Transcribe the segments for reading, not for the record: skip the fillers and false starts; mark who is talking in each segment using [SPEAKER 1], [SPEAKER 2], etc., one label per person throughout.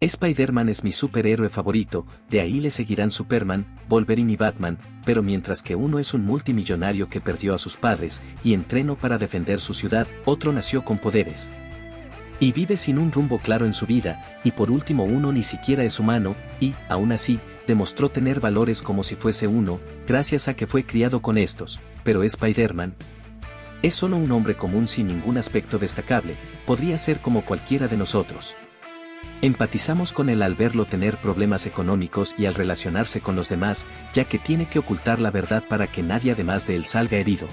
[SPEAKER 1] Spider-Man es mi superhéroe favorito, de ahí le seguirán Superman, Wolverine y Batman, pero mientras que uno es un multimillonario que perdió a sus padres y entrenó para defender su ciudad, otro nació con poderes. Y vive sin un rumbo claro en su vida, y por último uno ni siquiera es humano, y, aún así, demostró tener valores como si fuese uno, gracias a que fue criado con estos, pero Spider-Man es solo un hombre común sin ningún aspecto destacable, podría ser como cualquiera de nosotros. Empatizamos con él al verlo tener problemas económicos y al relacionarse con los demás, ya que tiene que ocultar la verdad para que nadie además de él salga herido.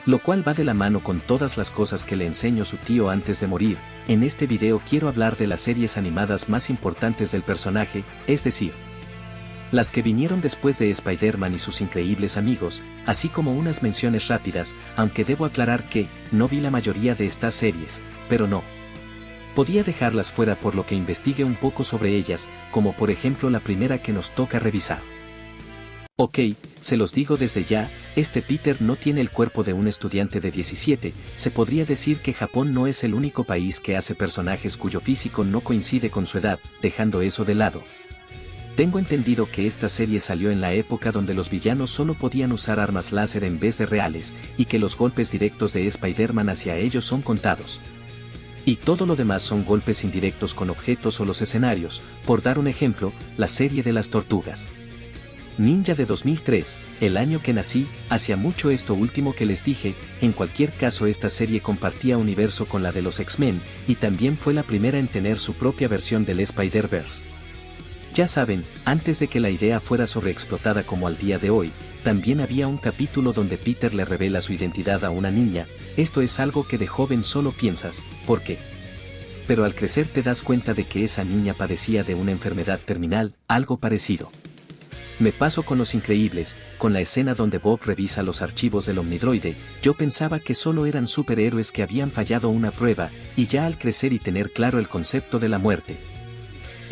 [SPEAKER 1] Lo cual va de la mano con todas las cosas que le enseñó su tío antes de morir. En este video quiero hablar de las series animadas más importantes del personaje, es decir, las que vinieron después de Spider-Man y sus increíbles amigos, así como unas menciones rápidas, aunque debo aclarar que no vi la mayoría de estas series, pero no podía dejarlas fuera por lo que investigué un poco sobre ellas, como por ejemplo la primera que nos toca revisar. Ok, se los digo desde ya, este Peter no tiene el cuerpo de un estudiante de 17, se podría decir que Japón no es el único país que hace personajes cuyo físico no coincide con su edad, dejando eso de lado. Tengo entendido que esta serie salió en la época donde los villanos solo podían usar armas láser en vez de reales, y que los golpes directos de Spider-Man hacia ellos son contados. Y todo lo demás son golpes indirectos con objetos o los escenarios, por dar un ejemplo, la serie de las tortugas Ninja de 2003, el año que nací, hacía mucho esto último que les dije. En cualquier caso esta serie compartía universo con la de los X-Men, y también fue la primera en tener su propia versión del Spider-Verse. Ya saben, antes de que la idea fuera sobreexplotada como al día de hoy, también había un capítulo donde Peter le revela su identidad a una niña. Esto es algo que de joven solo piensas, ¿por qué? Pero al crecer te das cuenta de que esa niña padecía de una enfermedad terminal, algo parecido. Me paso con Los Increíbles, con la escena donde Bob revisa los archivos del Omnidroide. Yo pensaba que solo eran superhéroes que habían fallado una prueba, y ya al crecer y tener claro el concepto de la muerte,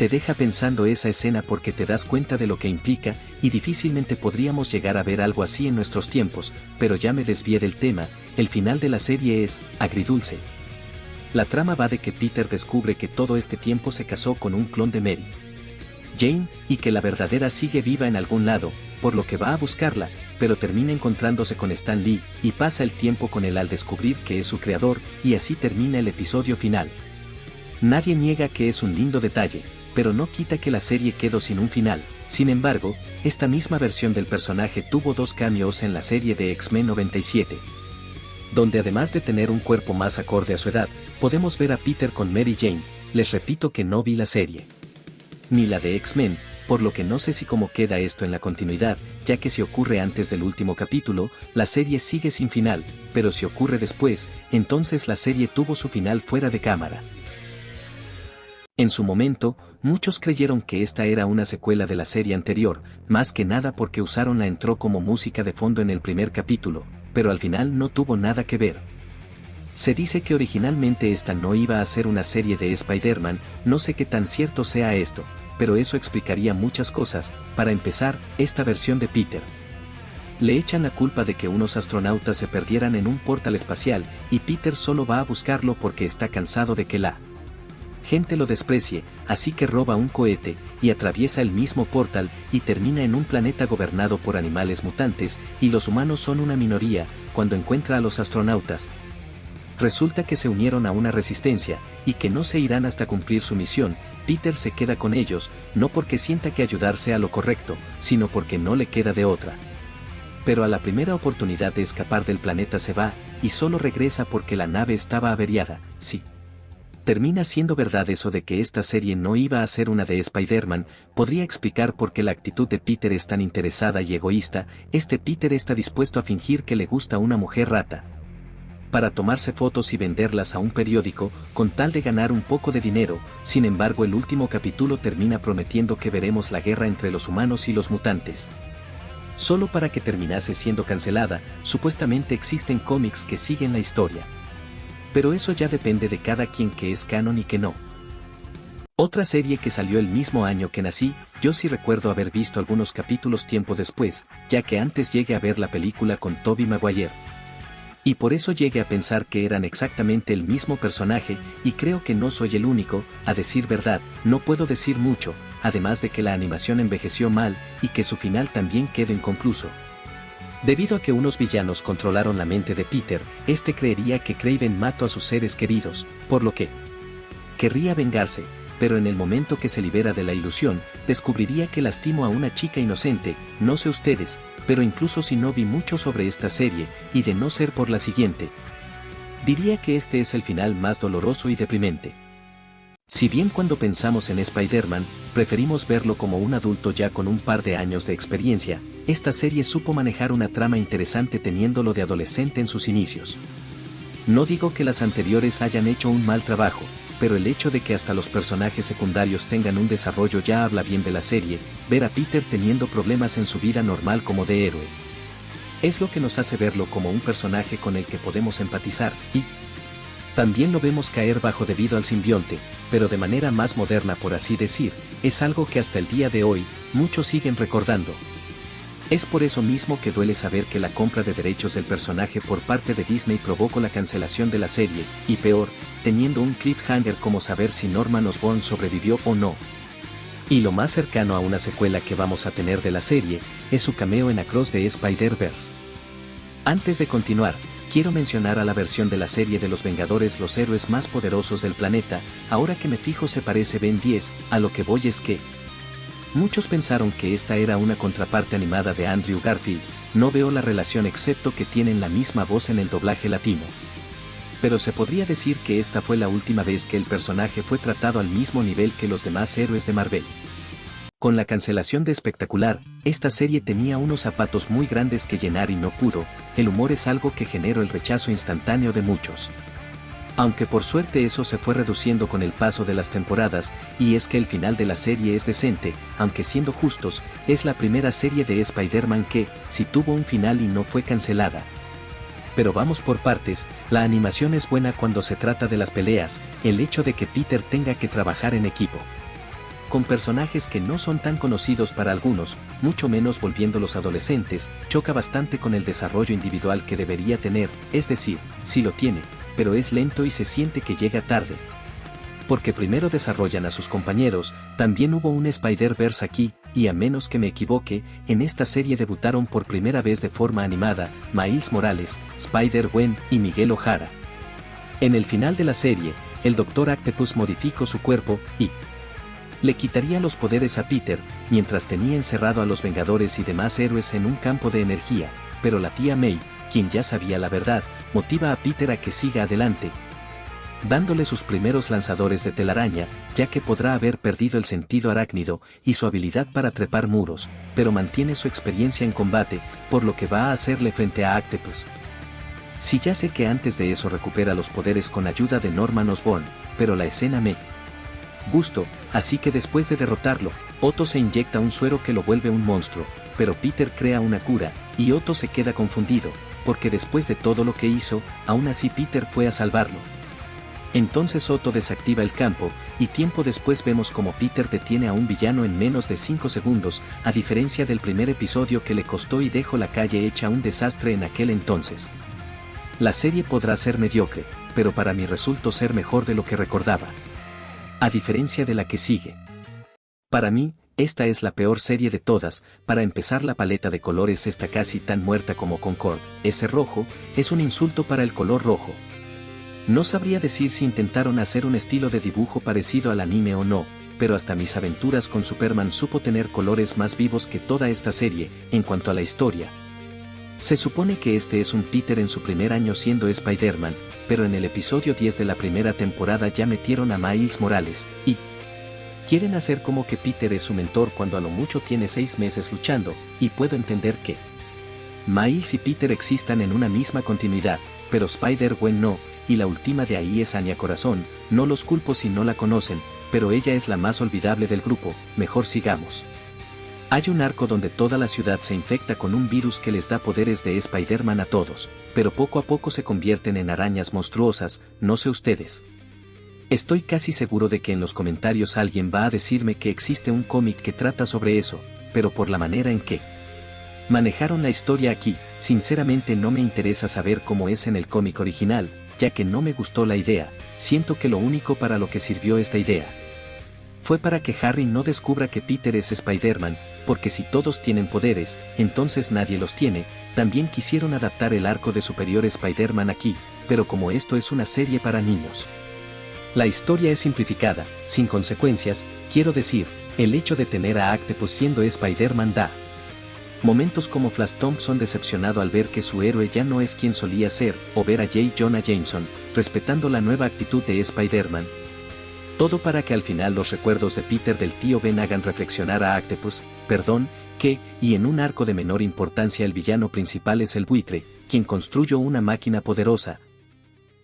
[SPEAKER 1] te deja pensando esa escena porque te das cuenta de lo que implica, y difícilmente podríamos llegar a ver algo así en nuestros tiempos, pero ya me desvié del tema. El final de la serie es agridulce. La trama va de que Peter descubre que todo este tiempo se casó con un clon de Mary Jane, y que la verdadera sigue viva en algún lado, por lo que va a buscarla, pero termina encontrándose con Stan Lee, y pasa el tiempo con él al descubrir que es su creador, y así termina el episodio final. Nadie niega que es un lindo detalle, pero no quita que la serie quedó sin un final. Sin embargo, esta misma versión del personaje tuvo dos cameos en la serie de X-Men 97, donde además de tener un cuerpo más acorde a su edad, podemos ver a Peter con Mary Jane. Les repito que no vi la serie ni la de X-Men, por lo que no sé si cómo queda esto en la continuidad, ya que si ocurre antes del último capítulo, la serie sigue sin final, pero si ocurre después, entonces la serie tuvo su final fuera de cámara. En su momento, muchos creyeron que esta era una secuela de la serie anterior, más que nada porque usaron la intro como música de fondo en el primer capítulo, pero al final no tuvo nada que ver. Se dice que originalmente esta no iba a ser una serie de Spider-Man, no sé qué tan cierto sea esto, pero eso explicaría muchas cosas. Para empezar, esta versión de Peter le echan la culpa de que unos astronautas se perdieran en un portal espacial, y Peter solo va a buscarlo porque está cansado de que la gente lo desprecie, así que roba un cohete, y atraviesa el mismo portal, y termina en un planeta gobernado por animales mutantes, y los humanos son una minoría. Cuando encuentra a los astronautas, resulta que se unieron a una resistencia, y que no se irán hasta cumplir su misión. Peter se queda con ellos, no porque sienta que ayudar sea lo correcto, sino porque no le queda de otra. Pero a la primera oportunidad de escapar del planeta se va, y solo regresa porque la nave estaba averiada. Sí. Termina siendo verdad eso de que esta serie no iba a ser una de Spider-Man. Podría explicar por qué la actitud de Peter es tan interesada y egoísta. Este Peter está dispuesto a fingir que le gusta una mujer rata para tomarse fotos y venderlas a un periódico, con tal de ganar un poco de dinero. Sin embargo, el último capítulo termina prometiendo que veremos la guerra entre los humanos y los mutantes, solo para que terminase siendo cancelada. Supuestamente existen cómics que siguen la historia, pero eso ya depende de cada quien que es canon y que no. Otra serie que salió el mismo año que nací, yo sí recuerdo haber visto algunos capítulos tiempo después, ya que antes llegué a ver la película con Tobey Maguire. Y por eso llegué a pensar que eran exactamente el mismo personaje, y creo que no soy el único. A decir verdad, no puedo decir mucho, además de que la animación envejeció mal, y que su final también quedó inconcluso. Debido a que unos villanos controlaron la mente de Peter, este creería que Kraven mató a sus seres queridos, por lo que querría vengarse, pero en el momento que se libera de la ilusión, descubriría que lastimó a una chica inocente. No sé ustedes, pero incluso si no vi mucho sobre esta serie, y de no ser por la siguiente, diría que este es el final más doloroso y deprimente. Si bien cuando pensamos en Spider-Man, preferimos verlo como un adulto ya con un par de años de experiencia, esta serie supo manejar una trama interesante teniéndolo de adolescente en sus inicios. No digo que las anteriores hayan hecho un mal trabajo, pero el hecho de que hasta los personajes secundarios tengan un desarrollo ya habla bien de la serie. Ver a Peter teniendo problemas en su vida normal como de héroe es lo que nos hace verlo como un personaje con el que podemos empatizar, y también lo vemos caer bajo debido al simbionte, pero de manera más moderna por así decir. Es algo que hasta el día de hoy, muchos siguen recordando. Es por eso mismo que duele saber que la compra de derechos del personaje por parte de Disney provocó la cancelación de la serie, y peor, teniendo un cliffhanger como saber si Norman Osborn sobrevivió o no. Y lo más cercano a una secuela que vamos a tener de la serie, es su cameo en Across the Spider-Verse. Antes de continuar, quiero mencionar a la versión de la serie de los Vengadores, los héroes más poderosos del planeta. Ahora que me fijo se parece Ben 10, a lo que voy es que muchos pensaron que esta era una contraparte animada de Andrew Garfield. No veo la relación excepto que tienen la misma voz en el doblaje latino. Pero se podría decir que esta fue la última vez que el personaje fue tratado al mismo nivel que los demás héroes de Marvel. Con la cancelación de Espectacular, esta serie tenía unos zapatos muy grandes que llenar y no pudo. El humor es algo que generó el rechazo instantáneo de muchos. Aunque por suerte eso se fue reduciendo con el paso de las temporadas, y es que el final de la serie es decente, aunque siendo justos, es la primera serie de Spider-Man que, sí tuvo un final y no fue cancelada. Pero vamos por partes. La animación es buena cuando se trata de las peleas, el hecho de que Peter tenga que trabajar en equipo con personajes que no son tan conocidos para algunos, mucho menos volviéndolos adolescentes, choca bastante con el desarrollo individual que debería tener. Es decir, sí lo tiene, pero es lento y se siente que llega tarde. Porque primero desarrollan a sus compañeros. También hubo un Spider-Verse aquí, y a menos que me equivoque, en esta serie debutaron por primera vez de forma animada, Miles Morales, Spider-Gwen y Miguel O'Hara. En el final de la serie, el Dr. Octopus modificó su cuerpo, y le quitaría los poderes a Peter, mientras tenía encerrado a los Vengadores y demás héroes en un campo de energía. Pero la tía May, quien ya sabía la verdad, motiva a Peter a que siga adelante, dándole sus primeros lanzadores de telaraña, ya que podrá haber perdido el sentido arácnido y su habilidad para trepar muros, pero mantiene su experiencia en combate, por lo que va a hacerle frente a Octopus. Sí, ya sé que antes de eso recupera los poderes con ayuda de Norman Osborn, pero la escena me gustó, así que después de derrotarlo, Otto se inyecta un suero que lo vuelve un monstruo, pero Peter crea una cura, y Otto se queda confundido, porque después de todo lo que hizo, aún así Peter fue a salvarlo. Entonces Otto desactiva el campo, y tiempo después vemos como Peter detiene a un villano en menos de 5 segundos, a diferencia del primer episodio que le costó y dejó la calle hecha un desastre en aquel entonces. La serie podrá ser mediocre, pero para mí resultó ser mejor de lo que recordaba. A diferencia de la que sigue. Para mí, esta es la peor serie de todas. Para empezar, la paleta de colores está casi tan muerta como Concord. Ese rojo, es un insulto para el color rojo. No sabría decir si intentaron hacer un estilo de dibujo parecido al anime o no, pero hasta Mis Aventuras con Superman supo tener colores más vivos que toda esta serie. En cuanto a la historia, se supone que este es un Peter en su primer año siendo Spider-Man, pero en el episodio 10 de la primera temporada ya metieron a Miles Morales, y quieren hacer como que Peter es su mentor cuando a lo mucho tiene 6 meses luchando, y puedo entender que Miles y Peter existan en una misma continuidad, pero Spider-Gwen no, y la última de ahí es Anya Corazón. No los culpo si no la conocen, pero ella es la más olvidable del grupo. Mejor sigamos. Hay un arco donde toda la ciudad se infecta con un virus que les da poderes de Spider-Man a todos, pero poco a poco se convierten en arañas monstruosas. No sé ustedes. Estoy casi seguro de que en los comentarios alguien va a decirme que existe un cómic que trata sobre eso, pero por la manera en que Manejaron la historia aquí, sinceramente no me interesa saber cómo es en el cómic original, ya que no me gustó la idea, siento que lo único para lo que sirvió esta idea fue para que Harry no descubra que Peter es Spider-Man, porque si todos tienen poderes, entonces nadie los tiene. También quisieron adaptar el arco de Superior Spider-Man aquí, pero como esto es una serie para niños. La historia es simplificada, sin consecuencias, quiero decir, el hecho de tener a Octopus siendo Spider-Man da momentos como Flash Thompson decepcionado al ver que su héroe ya no es quien solía ser, o ver a J. Jonah Jameson, respetando la nueva actitud de Spider-Man. Todo para que al final los recuerdos de Peter del tío Ben hagan reflexionar a Octopus, y en un arco de menor importancia el villano principal es el buitre, quien construyó una máquina poderosa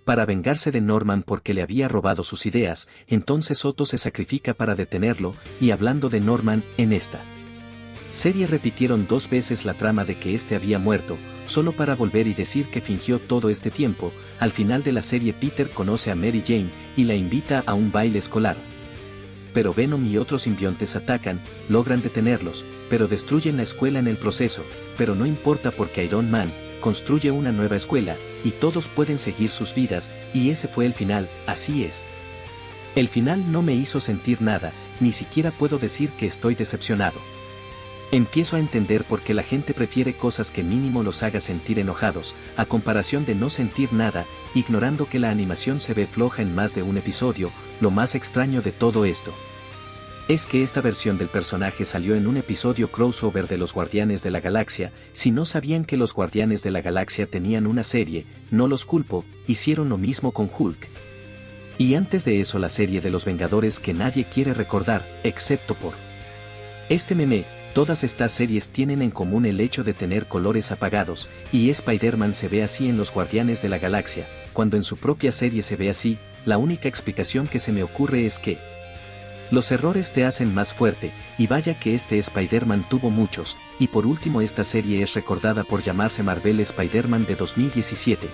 [SPEAKER 1] para vengarse de Norman porque le había robado sus ideas, entonces Otto se sacrifica para detenerlo, y hablando de Norman, en esta serie repitieron 2 veces la trama de que este había muerto, solo para volver y decir que fingió todo este tiempo. Al final de la serie Peter conoce a Mary Jane, y la invita a un baile escolar. Pero Venom y otros simbiontes atacan, logran detenerlos, pero destruyen la escuela en el proceso, pero no importa porque Iron Man construye una nueva escuela, y todos pueden seguir sus vidas, y ese fue el final, así es. El final no me hizo sentir nada, ni siquiera puedo decir que estoy decepcionado. Empiezo a entender por qué la gente prefiere cosas que mínimo los haga sentir enojados, a comparación de no sentir nada, ignorando que la animación se ve floja en más de un episodio. Lo más extraño de todo esto es que esta versión del personaje salió en un episodio crossover de los Guardianes de la Galaxia. Si no sabían que los Guardianes de la Galaxia tenían una serie, no los culpo, hicieron lo mismo con Hulk. Y antes de eso la serie de los Vengadores que nadie quiere recordar, excepto por este meme. Todas estas series tienen en común el hecho de tener colores apagados, y Spider-Man se ve así en los Guardianes de la Galaxia, cuando en su propia serie se ve así. La única explicación que se me ocurre es que los errores te hacen más fuerte, y vaya que este Spider-Man tuvo muchos. Y por último, esta serie es recordada por llamarse Marvel Spider-Man de 2017,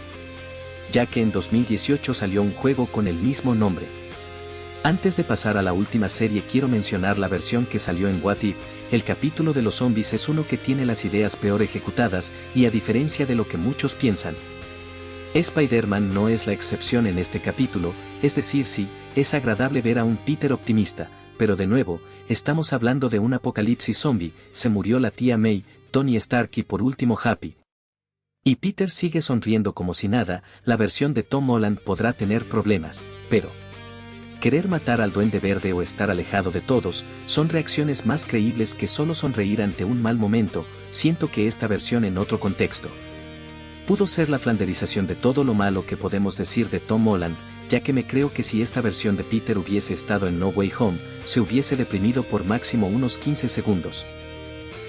[SPEAKER 1] ya que en 2018 salió un juego con el mismo nombre. Antes de pasar a la última serie quiero mencionar la versión que salió en What If. El capítulo de los zombies es uno que tiene las ideas peor ejecutadas, y a diferencia de lo que muchos piensan, Spider-Man no es la excepción en este capítulo. Es decir, sí, es agradable ver a un Peter optimista, pero de nuevo, estamos hablando de un apocalipsis zombie. Se murió la tía May, Tony Stark y por último Happy. Y Peter sigue sonriendo como si nada. La versión de Tom Holland podrá tener problemas, pero querer matar al Duende Verde o estar alejado de todos, son reacciones más creíbles que solo sonreír ante un mal momento. Siento que esta versión en otro contexto pudo ser la flanderización de todo lo malo que podemos decir de Tom Holland, ya que me creo que si esta versión de Peter hubiese estado en No Way Home, se hubiese deprimido por máximo unos 15 segundos.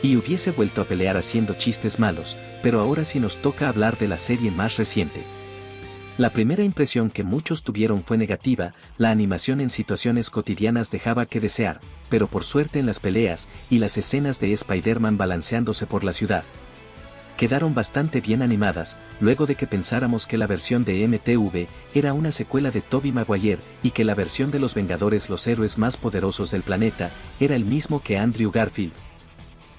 [SPEAKER 1] Y hubiese vuelto a pelear haciendo chistes malos, pero ahora sí nos toca hablar de la serie más reciente. La primera impresión que muchos tuvieron fue negativa. La animación en situaciones cotidianas dejaba que desear, pero por suerte en las peleas y las escenas de Spider-Man balanceándose por la ciudad quedaron bastante bien animadas, luego de que pensáramos que la versión de MTV era una secuela de Tobey Maguire, y que la versión de los Vengadores, los héroes más poderosos del planeta, era el mismo que Andrew Garfield.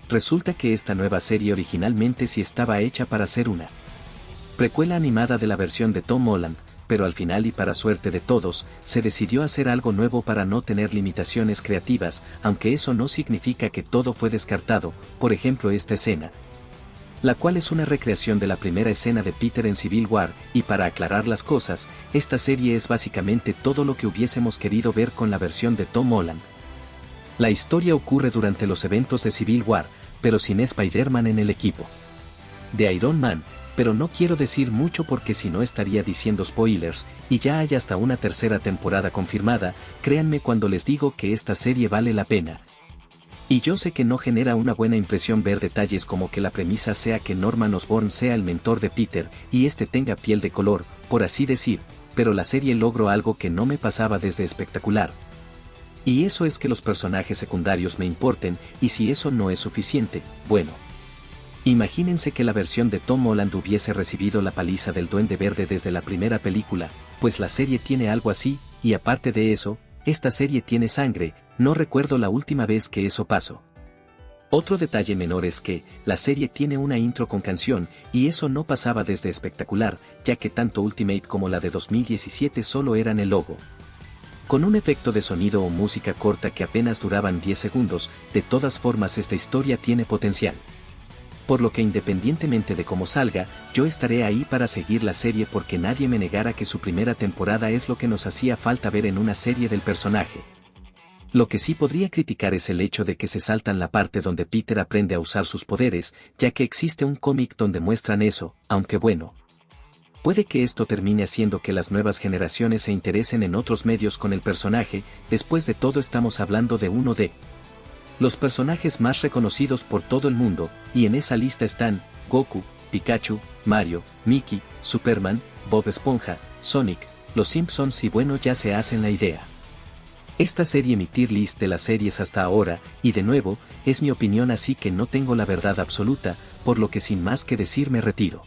[SPEAKER 1] Resulta que esta nueva serie originalmente sí estaba hecha para ser una precuela animada de la versión de Tom Holland, pero al final y para suerte de todos, se decidió hacer algo nuevo para no tener limitaciones creativas, aunque eso no significa que todo fue descartado. Por ejemplo, esta escena, la cual es una recreación de la primera escena de Peter en Civil War, y para aclarar las cosas, esta serie es básicamente todo lo que hubiésemos querido ver con la versión de Tom Holland. La historia ocurre durante los eventos de Civil War, pero sin Spider-Man en el equipo de Iron Man. Pero no quiero decir mucho porque si no estaría diciendo spoilers, y ya hay hasta una tercera temporada confirmada. Créanme cuando les digo que esta serie vale la pena. Y yo sé que no genera una buena impresión ver detalles como que la premisa sea que Norman Osborn sea el mentor de Peter, y este tenga piel de color, por así decir, pero la serie logró algo que no me pasaba desde Espectacular. Y eso es que los personajes secundarios me importen, y si eso no es suficiente, bueno. Imagínense que la versión de Tom Holland hubiese recibido la paliza del Duende Verde desde la primera película, pues la serie tiene algo así, y aparte de eso, esta serie tiene sangre. No recuerdo la última vez que eso pasó. Otro detalle menor es que, la serie tiene una intro con canción, y eso no pasaba desde Espectacular, ya que tanto Ultimate como la de 2017 solo eran el logo. Con un efecto de sonido o música corta que apenas duraban 10 segundos, de todas formas esta historia tiene potencial. Por lo que independientemente de cómo salga, yo estaré ahí para seguir la serie porque nadie me negará que su primera temporada es lo que nos hacía falta ver en una serie del personaje. Lo que sí podría criticar es el hecho de que se saltan la parte donde Peter aprende a usar sus poderes, ya que existe un cómic donde muestran eso, aunque bueno. Puede que esto termine haciendo que las nuevas generaciones se interesen en otros medios con el personaje, después de todo estamos hablando de uno de los personajes más reconocidos por todo el mundo, y en esa lista están Goku, Pikachu, Mario, Mickey, Superman, Bob Esponja, Sonic, Los Simpsons y bueno ya se hacen la idea. Esta serie mi tier list de las series hasta ahora, y de nuevo, es mi opinión así que no tengo la verdad absoluta, por lo que sin más que decir me retiro.